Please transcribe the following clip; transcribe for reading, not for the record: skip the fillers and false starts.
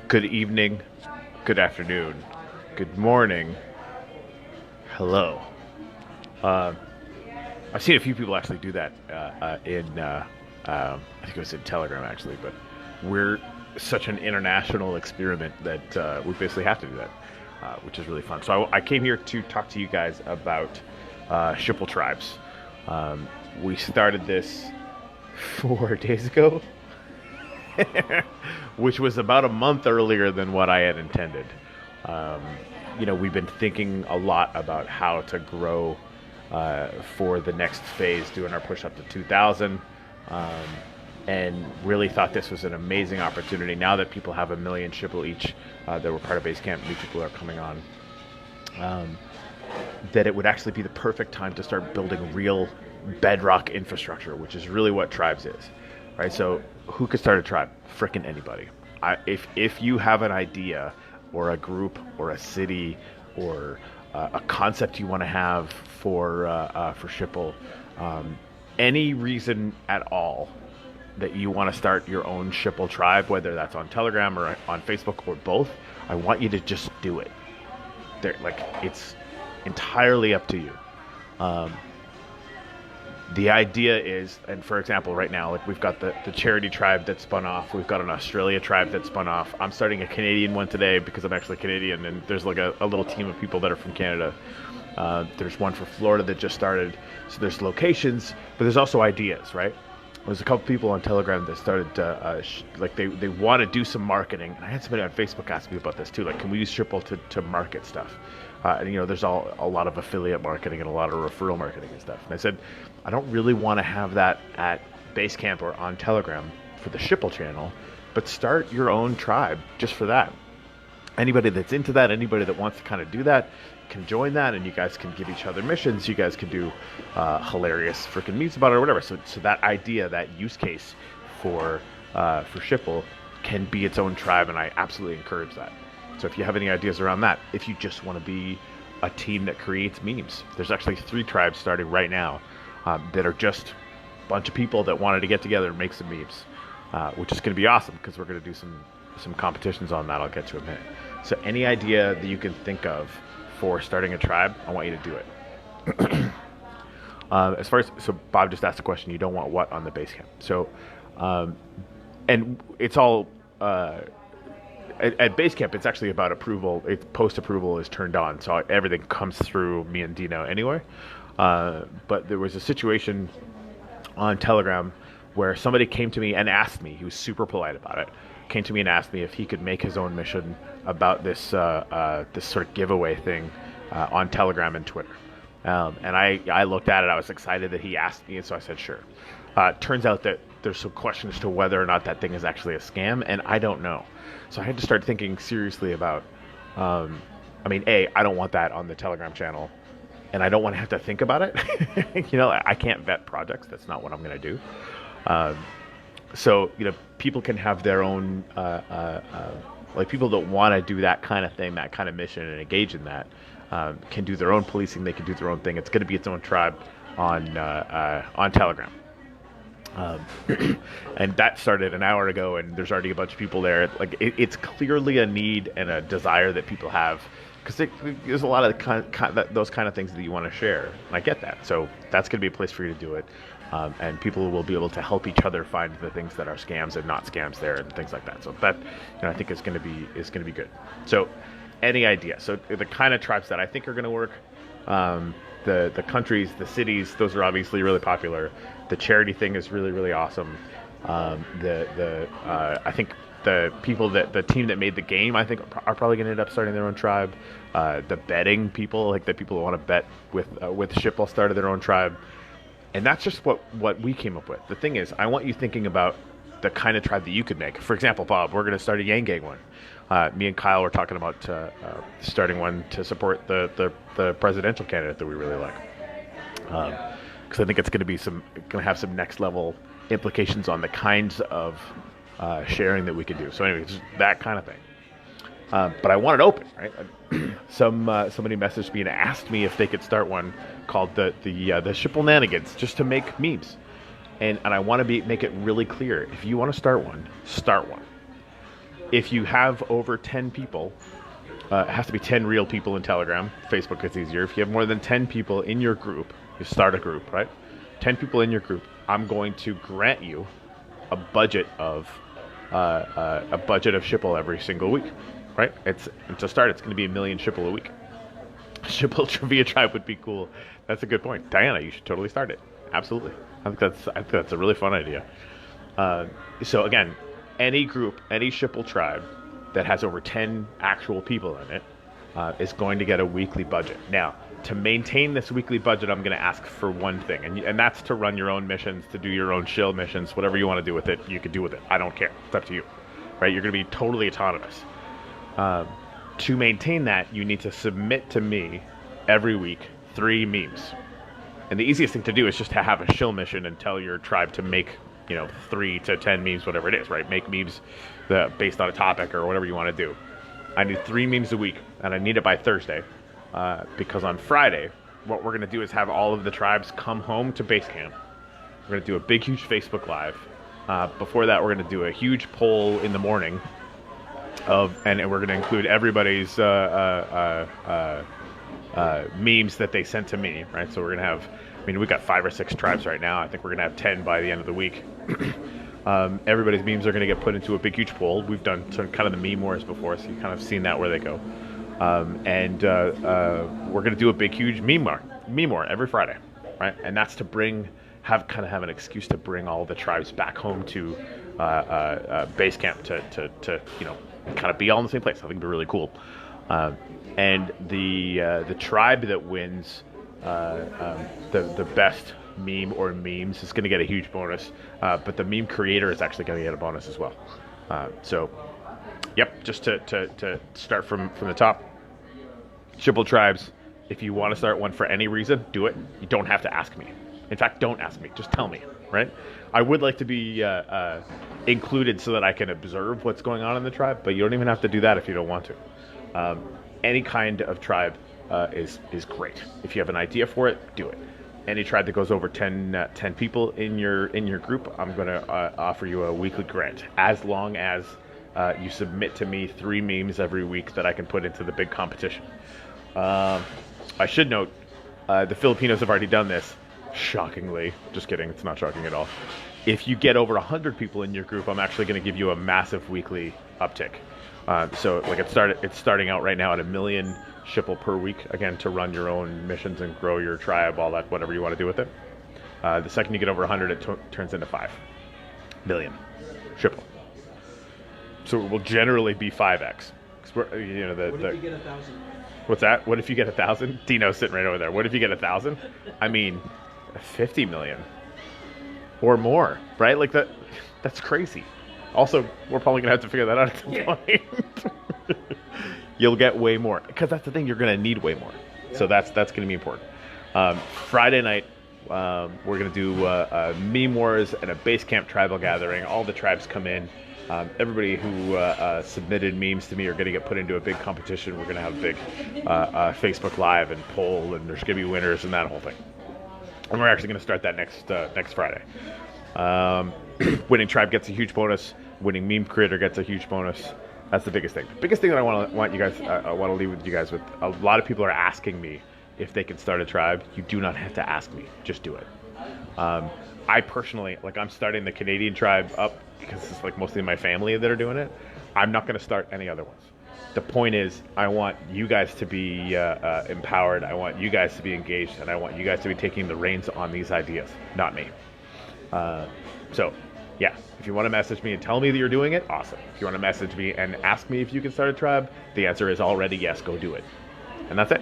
Good evening, good afternoon, good morning, hello. Uh, I've seen a few people actually do that I think it was in Telegram actually, but we're such an international experiment that we basically have to do that, which is really fun. So I came here to talk to you guys about SHipple Tribes. We started this 4 days ago, which was about a month earlier than what I had intended. Um, we've been thinking a lot about how to grow for the next phase, doing our push up to 2,000, and really thought this was an amazing opportunity. Now that people have 1 million SHipple each that were part of Basecamp, new people are coming on, that it would actually be the perfect time to start building real bedrock infrastructure, which is really what Tribes is, right? So who could start a tribe? Frickin' anybody. If you have an idea or a group or a city or a concept you want to have for SHipple, any reason at all that you want to start your own SHipple tribe, whether that's on Telegram or on Facebook or both, I want you to just do it. It's entirely up to you. The idea is, and for example, right now, we've got the charity tribe that spun off. We've got an Australia tribe that spun off. I'm starting a Canadian one today because I'm actually Canadian, and there's like a little team of people that are from Canada. There's one for Florida that just started. So there's locations, but there's also ideas, right? There's a couple people on Telegram that started they want to do some marketing. And I had somebody on Facebook ask me about this too. Like, can we use SHipple to market stuff? And there's a lot of affiliate marketing and a lot of referral marketing and stuff. And I said, I don't really want to have that at Basecamp or on Telegram for the SHipple channel, but start your own tribe just for that. Anybody that's into that, anybody that wants to kind of do that, can join that, and you guys can give each other missions. You guys can do hilarious freaking meets about it or whatever. So that idea, that use case for SHipple can be its own tribe, and I absolutely encourage that. So if you have any ideas around that, if you just want to be a team that creates memes, there's actually 3 tribes starting right now that are just a bunch of people that wanted to get together and make some memes, which is going to be awesome because we're going to do some competitions on that. I'll get to in a minute. So any idea that you can think of for starting a tribe, I want you to do it. So Bob just asked a question. You don't want what on the Basecamp? So, and it's all at Basecamp. It's actually about approval. Post approval is turned on, so everything comes through me and Dino anyway. But there was a situation on Telegram where somebody came to me and asked me. He was super polite about it. Came to me and asked me if he could make his own mission about this this sort of giveaway thing on Telegram and Twitter. And I looked at it. I was excited that he asked me, and so I said sure. Turns out that there's some questions to whether or not that thing is actually a scam, and I don't know. So I had to start thinking seriously about. I don't want that on the Telegram channel, and I don't want to have to think about it. I can't vet projects. That's not what I'm going to do. So people can have their own, people that want to do that kind of thing, that kind of mission, and engage in that, can do their own policing. They can do their own thing. It's going to be its own tribe on Telegram. And that started an hour ago, and there's already a bunch of people there. It's clearly a need and a desire that people have, because there's a lot of those kind of things that you want to share. And I get that. So that's going to be a place for you to do it. And people will be able to help each other find the things that are scams and not scams there, and things like that. So that I think is going to be good. So any idea? So the kind of tribes that I think are going to work, the countries, the cities, those are obviously really popular. The charity thing is really, really awesome. I think the team that made the game, I think, are probably going to end up starting their own tribe. The betting people, like the people who want to bet with SHipple, started their own tribe. And that's just what we came up with. The thing is, I want you thinking about the kind of tribe that you could make. For example, Bob, we're going to start a Yang Gang one. Me and Kyle were talking about starting one to support the presidential candidate that we really like. Because I think it's going to have some next level implications on the kinds of sharing that we could do. So anyway, it's that kind of thing. But I want it open, right? Somebody messaged me and asked me if they could start one called the SHipple Nanigans, just to make memes. And I want to make it really clear. If you want to start one, start one. If you have over 10 people, it has to be 10 real people in Telegram. Facebook is easier. If you have more than 10 people in your group, you start a group, right? 10 people in your group, I'm going to grant you a budget of SHipple every single week, right? To start, it's going to be 1 million SHipple a week. SHipple Trivia Tribe would be cool. That's a good point, Diana. You should totally start it. Absolutely. I think that's a really fun idea. So again, any group, any SHipple tribe that has over 10 actual people in it is going to get a weekly budget. Now, to maintain this weekly budget, I'm going to ask for one thing, and that's to run your own missions, to do your own SHIL missions, whatever you want to do with it, you can do with it. I don't care. It's up to you, right? You're going to be totally autonomous. To maintain that, you need to submit to me every week 3 memes. And the easiest thing to do is just to have a SHIL mission and tell your tribe to make, 3 to 10 memes, whatever it is, right? Make memes based on a topic or whatever you want to do. I need 3 memes a week, and I need it by Thursday, because on Friday, what we're going to do is have all of the tribes come home to Basecamp. We're going to do a big, huge Facebook Live. Before that, we're going to do a huge poll in the morning, and we're going to include everybody's memes that they sent to me, right? So we're going to have, we've got 5 or 6 tribes right now. I think we're going to have 10 by the end of the week. Everybody's memes are going to get put into a big, huge poll. We've done some kind of the meme wars before, so you've kind of seen that where they go. We're going to do a big, huge meme war every Friday, right? And that's to have an excuse to bring all the tribes back home to Basecamp to kind of be all in the same place. I think it'd be really cool. And the tribe that wins the best meme or memes is going to get a huge bonus, but the meme creator is actually going to get a bonus as well. So, yep, just to start from the top. SHipple Tribes, if you want to start one for any reason, do it. You don't have to ask me. In fact, don't ask me. Just tell me, right? I would like to be included so that I can observe what's going on in the tribe, but you don't even have to do that if you don't want to. Any kind of tribe is great. If you have an idea for it, do it. Any tribe that goes over 10 people in your group, I'm going to offer you a weekly grant, as long as you submit to me 3 memes every week that I can put into the big competition. I should note, the Filipinos have already done this. Shockingly, just kidding, it's not shocking at all. If you get over 100 people in your group, I'm actually going to give you a massive weekly uptick. So like it's starting out right now at 1 million SHipple per week, again, to run your own missions and grow your tribe, all that, whatever you want to do with it. The second you get over 100, it turns into 5 million SHipple. So it will generally be 5x. What if you get 1,000? What's that? What if you get 1,000? Dino's sitting right over there. What if you get 1,000? 50 million or more, right? Like that's crazy. Also, we're probably gonna have to figure that out at some point. You'll get way more, because that's the thing, you're gonna need way more. Yeah. So that's gonna be important. Friday night, we're gonna do meme wars and a Basecamp tribal gathering. All the tribes come in. Everybody who submitted memes to me are going to get put into a big competition. We're going to have a big Facebook Live and poll, and there's going to be winners and that whole thing. And we're actually going to start that next Friday. Winning tribe gets a huge bonus. Winning meme creator gets a huge bonus. That's the biggest thing. The biggest thing that I want to leave with you guys with. A lot of people are asking me if they can start a tribe. You do not have to ask me. Just do it. I personally, I'm starting the Canadian tribe up because it's mostly my family that are doing it. I'm not going to start any other ones. The point is, I want you guys to be empowered. I want you guys to be engaged, and I want you guys to be taking the reins on these ideas, not me. So, yeah, if you want to message me and tell me that you're doing it, awesome. If you want to message me and ask me if you can start a tribe, the answer is already yes, go do it. And that's it.